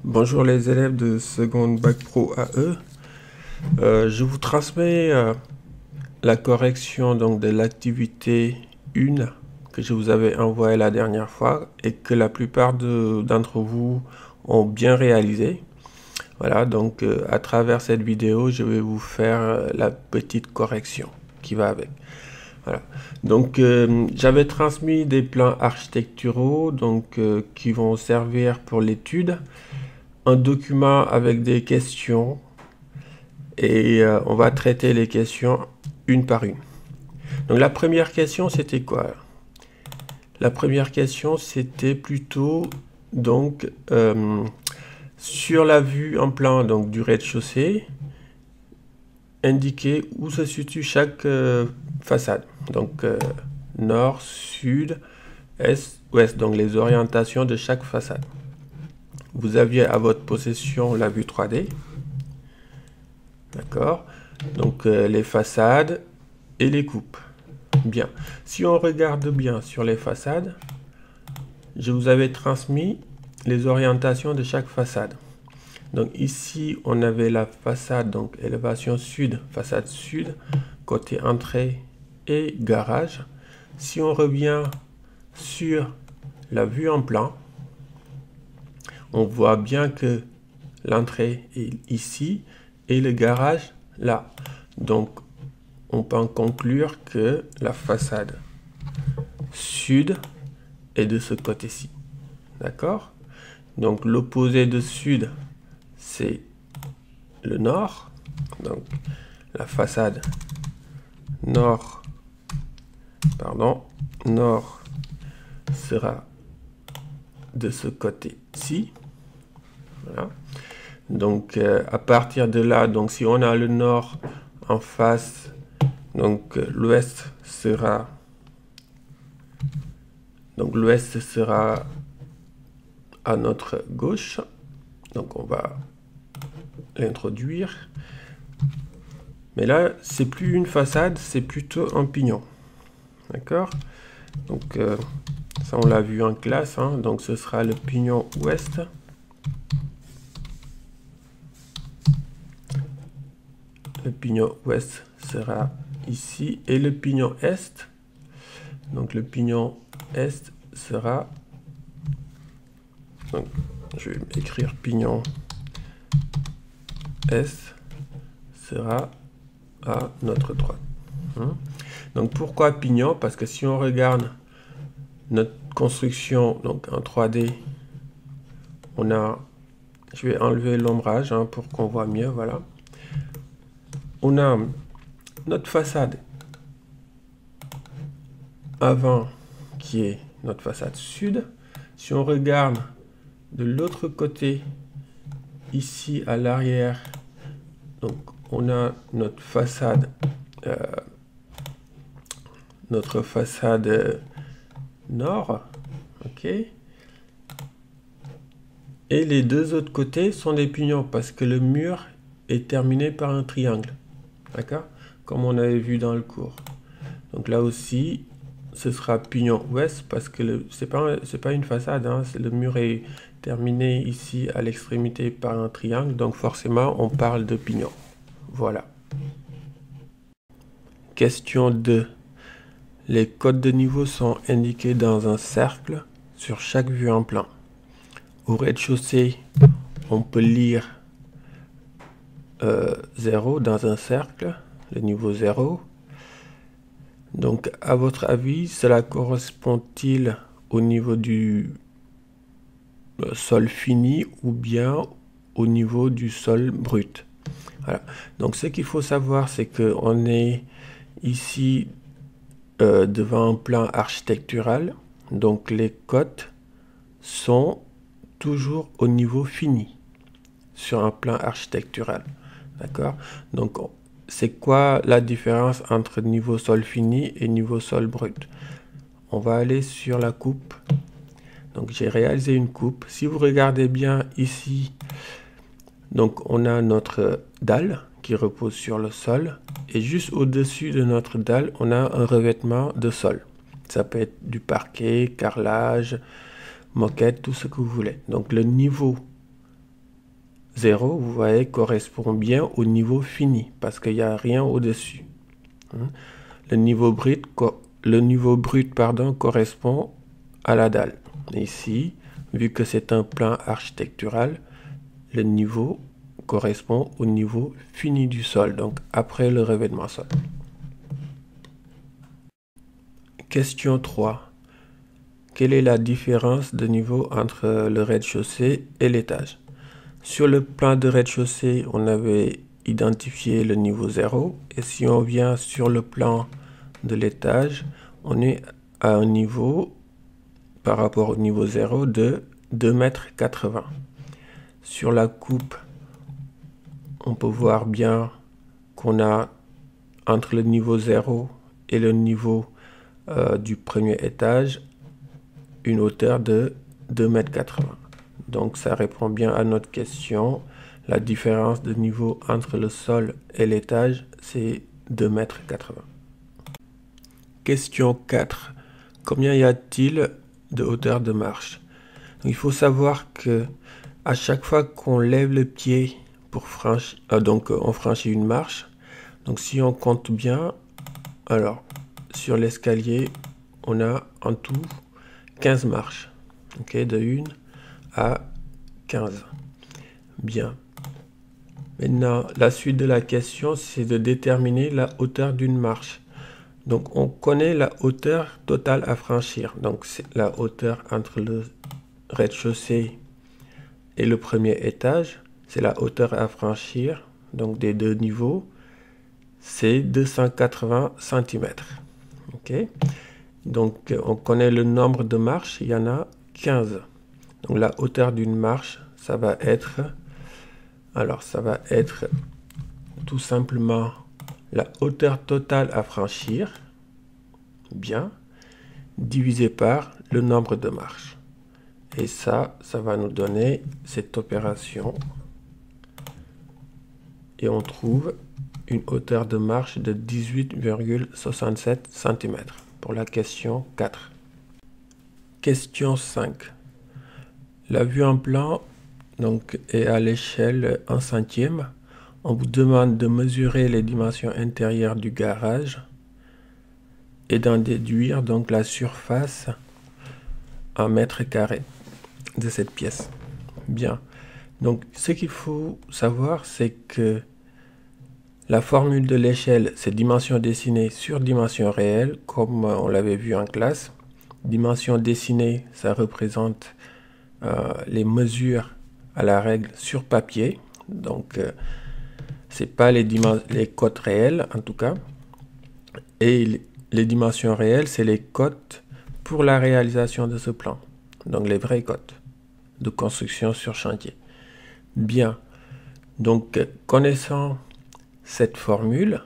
Bonjour les élèves de seconde bac pro AE. Je vous transmets la correction donc de l'activité 1 que je vous avais envoyée la dernière fois et que la plupart d'entre vous ont bien réalisé. Voilà, donc à travers cette vidéo, je vais vous faire la petite correction qui va avec. Voilà. Donc j'avais transmis des plans architecturaux donc qui vont servir pour l'étude, un document avec des questions et on va traiter les questions une par une. Donc la première question c'était quoi? La première question c'était plutôt donc sur la vue en plan donc du rez-de-chaussée, indiquer où se situe chaque façade. Donc nord, sud, est, ouest, donc les orientations de chaque façade. Vous aviez à votre possession la vue 3D. D'accord? Donc les façades et les coupes. Bien. Si on regarde bien sur les façades, je vous avais transmis les orientations de chaque façade. Donc ici, on avait la façade, donc élévation sud, façade sud, côté entrée et garage. Si on revient sur la vue en plan, on voit bien que l'entrée est ici et le garage là. Donc on peut en conclure que la façade sud est de ce côté-ci. D'accord? Donc l'opposé de sud, c'est le nord. Donc la façade nord sera de ce côté-ci. Voilà. Donc à partir de là, donc si on a le nord en face, donc l'ouest sera à notre gauche. Donc on va l'introduire. Mais là, c'est plus une façade, c'est plutôt un pignon. D'accord? Donc ça on l'a vu en classe, hein. Donc ce sera le pignon ouest. Le pignon ouest sera ici et le pignon est. Donc le pignon est sera, donc je vais écrire pignon est sera à notre droite. Donc pourquoi pignon? Parce que si on regarde notre construction donc en 3D, on a, je vais enlever l'ombrage pour qu'on voit mieux, voilà. On a notre façade avant qui est notre façade sud. Si on regarde de l'autre côté, ici à l'arrière, donc on a notre façade nord, ok. Et les deux autres côtés sont des pignons parce que le mur est terminé par un triangle, d'accord, comme on avait vu dans le cours. Donc là aussi, ce sera pignon ouest parce que c'est pas une façade, le mur est terminé ici à l'extrémité par un triangle, donc forcément on parle de pignon. Voilà. Question 2. Les codes de niveau sont indiqués dans un cercle sur chaque vue en plan. Au rez-de-chaussée, on peut lire 0 dans un cercle, le niveau 0. Donc, à votre avis, cela correspond-il au niveau du sol fini ou bien au niveau du sol brut? Voilà. Donc, ce qu'il faut savoir, c'est qu'on est ici devant un plan architectural. Donc, les cotes sont toujours au niveau fini sur un plan architectural. D'accord? Donc, c'est quoi la différence entre niveau sol fini et niveau sol brut? On va aller sur la coupe. Donc j'ai réalisé une coupe. Si vous regardez bien ici, donc on a notre dalle qui repose sur le sol. Et juste au-dessus de notre dalle, on a un revêtement de sol. Ça peut être du parquet, carrelage, moquette, tout ce que vous voulez. Donc le niveau 0, vous voyez, correspond bien au niveau fini, parce qu'il n'y a rien au-dessus. Le niveau brut, correspond à la dalle. Ici, vu que c'est un plan architectural, le niveau correspond au niveau fini du sol, donc après le revêtement sol. Question 3. Quelle est la différence de niveau entre le rez-de-chaussée et l'étage? Sur le plan de rez-de-chaussée, on avait identifié le niveau 0. Et si on vient sur le plan de l'étage, on est à un niveau, par rapport au niveau 0, de 2,80 m. Sur la coupe, on peut voir bien qu'on a entre le niveau 0 et le niveau du premier étage une hauteur de 2,80 m. Donc ça répond bien à notre question. La différence de niveau entre le sol et l'étage, c'est 2,80 m. Question 4. Combien y a-t-il de hauteur de marche? Il faut savoir que à chaque fois qu'on lève le pied pour franchir, on franchit une marche. Donc si on compte bien, alors sur l'escalier, on a en tout 15 marches. Ok, de 1 à 15. Bien. Maintenant, la suite de la question, c'est de déterminer la hauteur d'une marche. Donc, on connaît la hauteur totale à franchir. Donc, c'est la hauteur entre le rez-de-chaussée et le premier étage. C'est la hauteur à franchir. Donc, des deux niveaux, c'est 280 cm. Ok. Donc, on connaît le nombre de marches. Il y en a 15. Donc, la hauteur d'une marche, ça va être tout simplement la hauteur totale à franchir, bien, divisé par le nombre de marches. Et ça va nous donner cette opération. Et on trouve une hauteur de marche de 18,67 cm pour la question 4. Question 5. La vue en plan est à l'échelle 1 centième. On vous demande de mesurer les dimensions intérieures du garage et d'en déduire donc la surface en mètres carrés de cette pièce. Bien. Donc, ce qu'il faut savoir, c'est que la formule de l'échelle, c'est dimension dessinée sur dimension réelle, comme on l'avait vu en classe. Dimension dessinée, ça représente les mesures à la règle sur papier. Donc, c'est pas les cotes réelles en tout cas. Et les dimensions réelles, c'est les cotes pour la réalisation de ce plan. Donc, les vraies cotes de construction sur chantier. Bien. Donc, connaissant cette formule,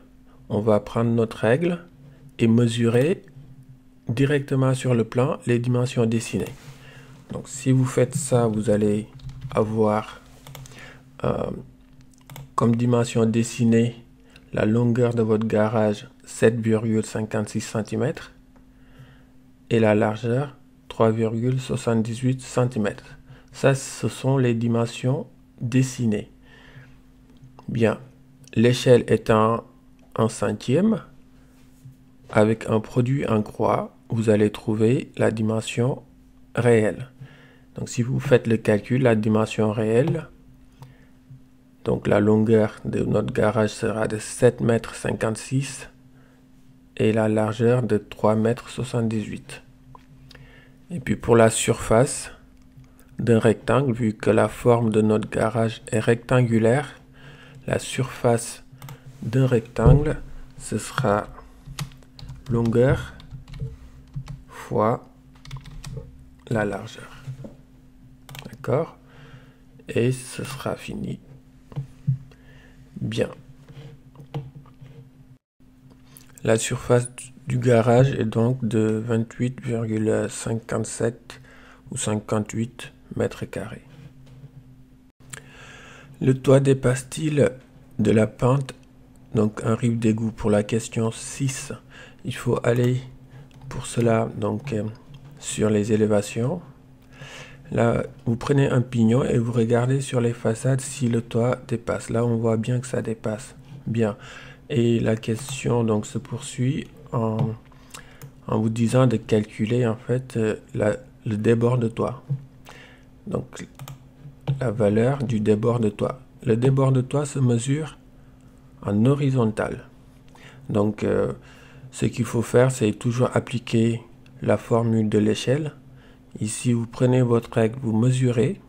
on va prendre notre règle et mesurer directement sur le plan les dimensions dessinées. Donc, si vous faites ça, vous allez avoir comme dimension dessinée la longueur de votre garage 7,56 cm et la largeur 3,78 cm. Ça, ce sont les dimensions dessinées. Bien, l'échelle étant en centième, avec un produit en croix, vous allez trouver la dimension réelle. Donc si vous faites le calcul, la dimension réelle, donc la longueur de notre garage sera de 7,56 m et la largeur de 3,78 m. Et puis pour la surface d'un rectangle, vu que la forme de notre garage est rectangulaire, la surface d'un rectangle, ce sera longueur fois la largeur. D'accord? Et ce sera fini. Bien. La surface du garage est donc de 28,57 ou 58 mètres carrés. Le toit dépasse-t-il de la pente, donc un rive d'égout? Pour la question 6, il faut aller pour cela donc sur les élévations. Là, vous prenez un pignon et vous regardez sur les façades si le toit dépasse. Là, on voit bien que ça dépasse. Bien. Et la question donc se poursuit en vous disant de calculer en fait le débord de toit. Donc, la valeur du débord de toit. Le débord de toit se mesure en horizontal. Donc, ce qu'il faut faire, c'est toujours appliquer la formule de l'échelle. Ici, vous prenez votre règle, vous mesurez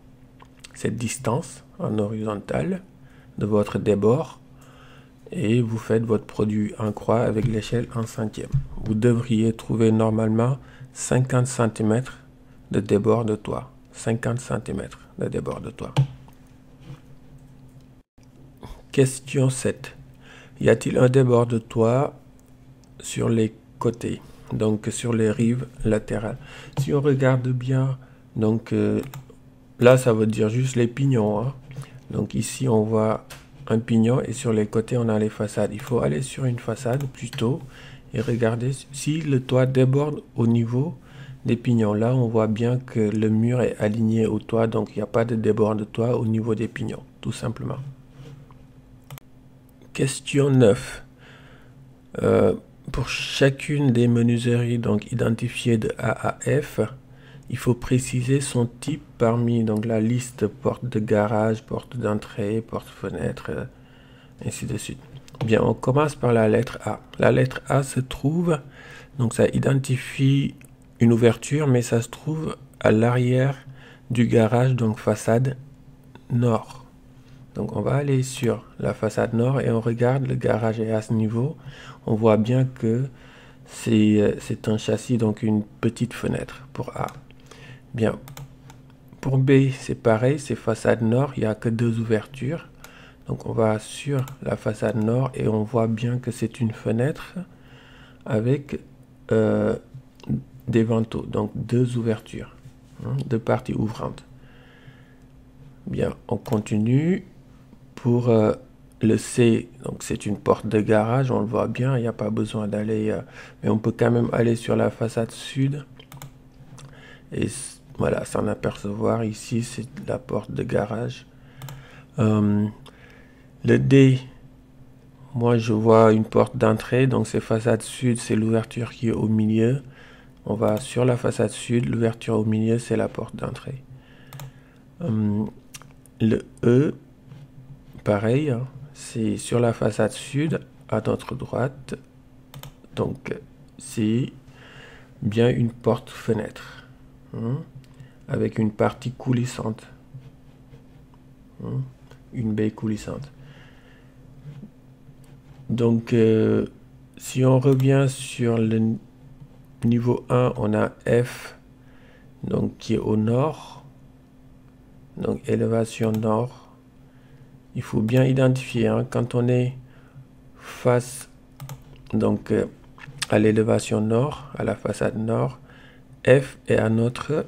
cette distance en horizontal de votre débord et vous faites votre produit en croix avec l'échelle en centième. Vous devriez trouver normalement 50 cm de débord de toit. 50 cm de débord de toit. Question 7. Y a-t-il un débord de toit sur les côtés, donc sur les rives latérales? Si on regarde bien, donc là ça veut dire juste les pignons, hein. Donc ici on voit un pignon et sur les côtés on a les façades. Il faut aller sur une façade plutôt et regarder si le toit déborde au niveau des pignons. Là on voit bien que le mur est aligné au toit, donc il n'y a pas de débord de toit au niveau des pignons, tout simplement. Question 9. Pour chacune des menuiseries donc identifiées de A à F, il faut préciser son type parmi donc la liste porte de garage, porte d'entrée, porte-fenêtre, ainsi de suite. Bien, on commence par la lettre A. La lettre A se trouve, donc ça identifie une ouverture, mais ça se trouve à l'arrière du garage, donc façade nord. Donc on va aller sur la façade nord et on regarde, le garage est à ce niveau. On voit bien que c'est un châssis, donc une petite fenêtre pour A. Bien, pour B c'est pareil, c'est façade nord, il n'y a que 2 ouvertures. Donc on va sur la façade nord et on voit bien que c'est une fenêtre avec des vantaux, donc 2 ouvertures, 2 parties ouvrantes. Bien, on continue. Pour le C, donc c'est une porte de garage, on le voit bien, il n'y a pas besoin d'aller, mais on peut quand même aller sur la façade sud et voilà, s'en apercevoir. Ici c'est la porte de garage. Le D, moi je vois une porte d'entrée, donc c'est façade sud, c'est l'ouverture qui est au milieu. On va sur la façade sud, l'ouverture au milieu c'est la porte d'entrée. Le E, pareil, hein, c'est sur la façade sud à notre droite, donc c'est bien une porte-fenêtre, avec une partie coulissante, une baie coulissante. Donc si on revient sur le niveau 1, on a F, donc qui est au nord, donc élévation nord. Il faut bien identifier, hein, quand on est face donc à l'élévation nord, à la façade nord, F est à notre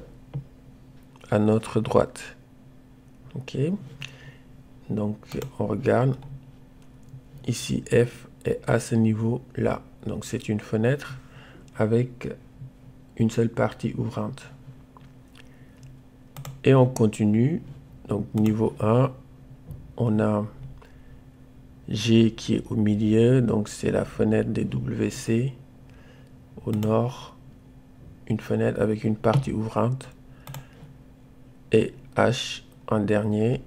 droite. Ok, donc on regarde ici, F est à ce niveau là, donc c'est une fenêtre avec une seule partie ouvrante. Et on continue, donc niveau 1, on a G qui est au milieu, donc c'est la fenêtre des WC. Au nord, une fenêtre avec une partie ouvrante. Et H en dernier.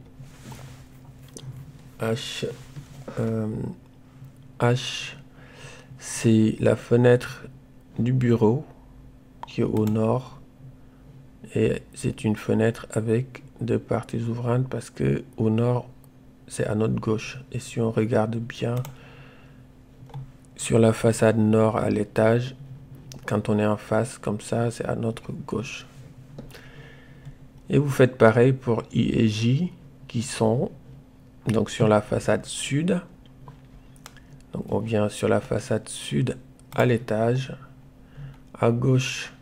H, c'est la fenêtre du bureau qui est au nord. Et c'est une fenêtre avec 2 parties ouvrantes parce que au nord, c'est à notre gauche. Et si on regarde bien sur la façade nord à l'étage, quand on est en face comme ça, c'est à notre gauche. Et vous faites pareil pour I et J qui sont donc sur la façade sud. Donc on vient sur la façade sud à l'étage. À gauche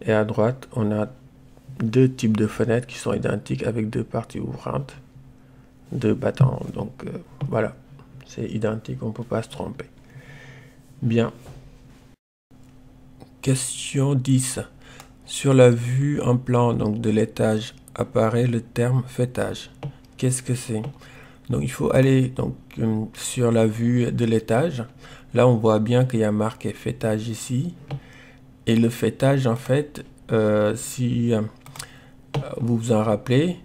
et à droite, on a 2 types de fenêtres qui sont identiques avec 2 parties ouvrantes. 2 battants, donc voilà, c'est identique, on ne peut pas se tromper. Bien. Question 10. Sur la vue en plan donc, de l'étage apparaît le terme fêtage. Qu'est-ce que c'est? Donc il faut aller donc, sur la vue de l'étage. Là on voit bien qu'il y a marqué fêtage ici. Et le fêtage en fait, si vous vous en rappelez,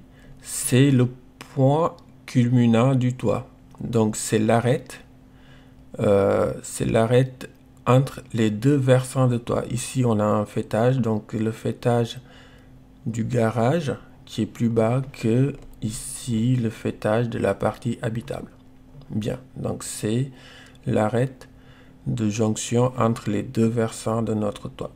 c'est le point culminant du toit. Donc c'est l'arête entre les deux versants de toit. Ici on a un fêtage, donc le fêtage du garage qui est plus bas que ici le fêtage de la partie habitable. Bien, donc c'est l'arête de jonction entre les deux versants de notre toit.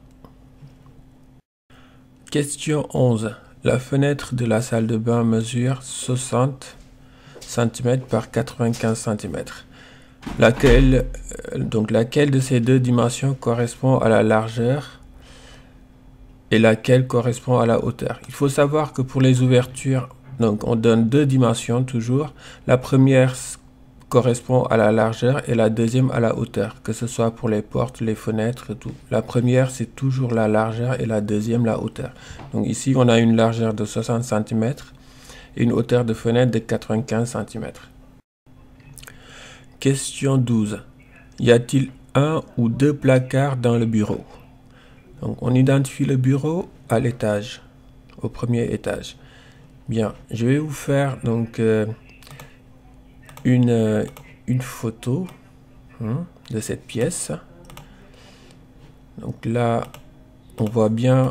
Question 11. La fenêtre de la salle de bain mesure 60 cm par 95 cm. Laquelle de ces deux dimensions correspond à la largeur et laquelle correspond à la hauteur? Il faut savoir que pour les ouvertures, donc on donne deux dimensions toujours. La première correspond à la largeur et la deuxième à la hauteur, que ce soit pour les portes, les fenêtres, tout. La première c'est toujours la largeur et la deuxième la hauteur. Donc ici on a une largeur de 60 cm et une hauteur de fenêtre de 95 cm. Question 12. Y a-t-il un ou deux placards dans le bureau? Donc on identifie le bureau à l'étage, au premier étage. Bien, je vais vous faire donc une photo de cette pièce. Donc là, on voit bien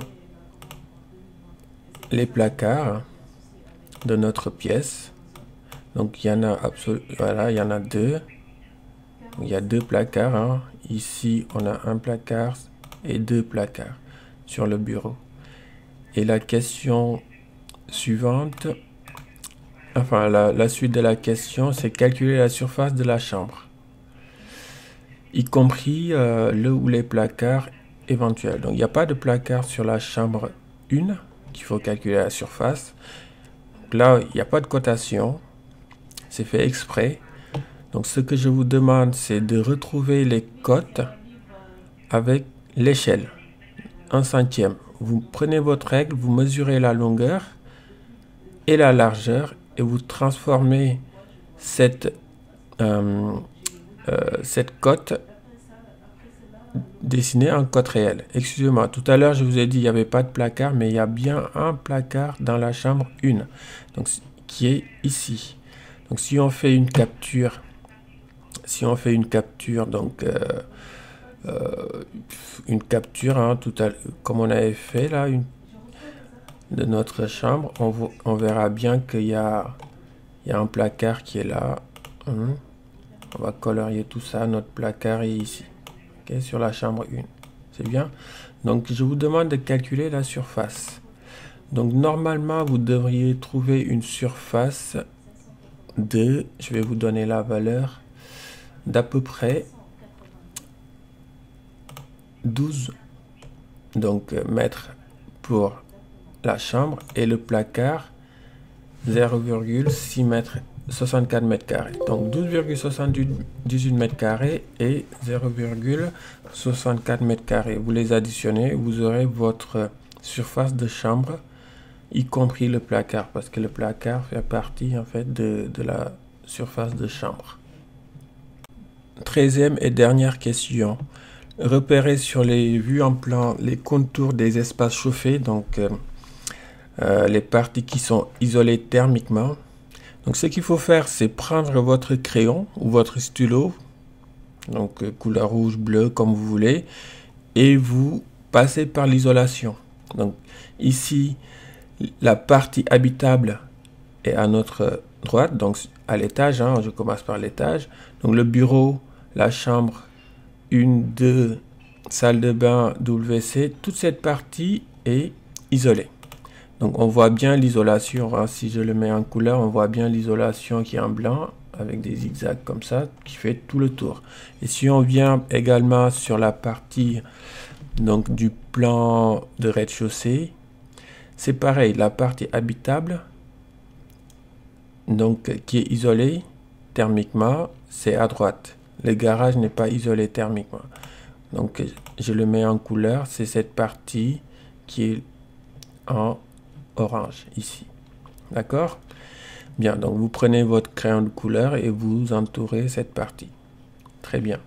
les placards de notre pièce. Donc il y en a voilà, il y en a deux. Il y a deux placards. Ici, on a un placard et deux placards sur le bureau. Et la question suivante, enfin la suite de la question, c'est calculer la surface de la chambre, y compris le ou les placards éventuels. Donc il n'y a pas de placard sur la chambre 1 qu'il faut calculer la surface. Donc là, il n'y a pas de cotation, c'est fait exprès. Donc ce que je vous demande, c'est de retrouver les cotes avec l'échelle, 1/100. Vous prenez votre règle, vous mesurez la longueur et la largeur et vous transformez cette cote dessinée en cote réelle. Excusez-moi, tout à l'heure je vous ai dit il n'y avait pas de placard, mais il y a bien un placard dans la chambre 1, donc, qui est ici. Donc si on fait une capture, donc une capture comme on avait fait là, de notre chambre, on verra bien qu'il y a un placard qui est là. On va colorier tout ça. Notre placard est ici, sur la chambre 1. C'est bien. Donc je vous demande de calculer la surface. Donc normalement vous devriez trouver une surface de, je vais vous donner la valeur, d'à peu près 12 mètres pour la chambre et le placard 0,6 mètres, 64 mètres carrés. Donc 12,78 mètres carrés et 0,64 mètres carrés. Vous les additionnez, vous aurez votre surface de chambre, y compris le placard, parce que le placard fait partie en fait de la surface de chambre. 13e et dernière question. Repérer sur les vues en plan les contours des espaces chauffés, donc les parties qui sont isolées thermiquement. Donc ce qu'il faut faire, c'est prendre votre crayon ou votre stylo, donc couleur rouge, bleu, comme vous voulez, et vous passez par l'isolation. Donc ici, la partie habitable est à notre droite, donc à l'étage, je commence par l'étage. Donc le bureau, la chambre, 1, 2, salle de bain, WC, toute cette partie est isolée. Donc on voit bien l'isolation, si je le mets en couleur, on voit bien l'isolation qui est en blanc, avec des zigzags comme ça, qui fait tout le tour. Et si on vient également sur la partie donc, du plan de rez-de-chaussée, c'est pareil, la partie habitable, donc qui est isolée thermiquement, c'est à droite. Le garage n'est pas isolé thermiquement. Donc je le mets en couleur, c'est cette partie qui est en orange ici. D'accord? Bien, donc vous prenez votre crayon de couleur et vous entourez cette partie. Très bien.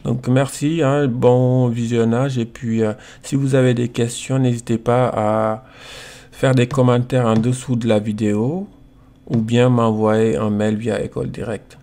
Donc merci, hein, bon visionnage, et puis si vous avez des questions, n'hésitez pas à faire des commentaires en dessous de la vidéo ou bien m'envoyer un mail via École Directe.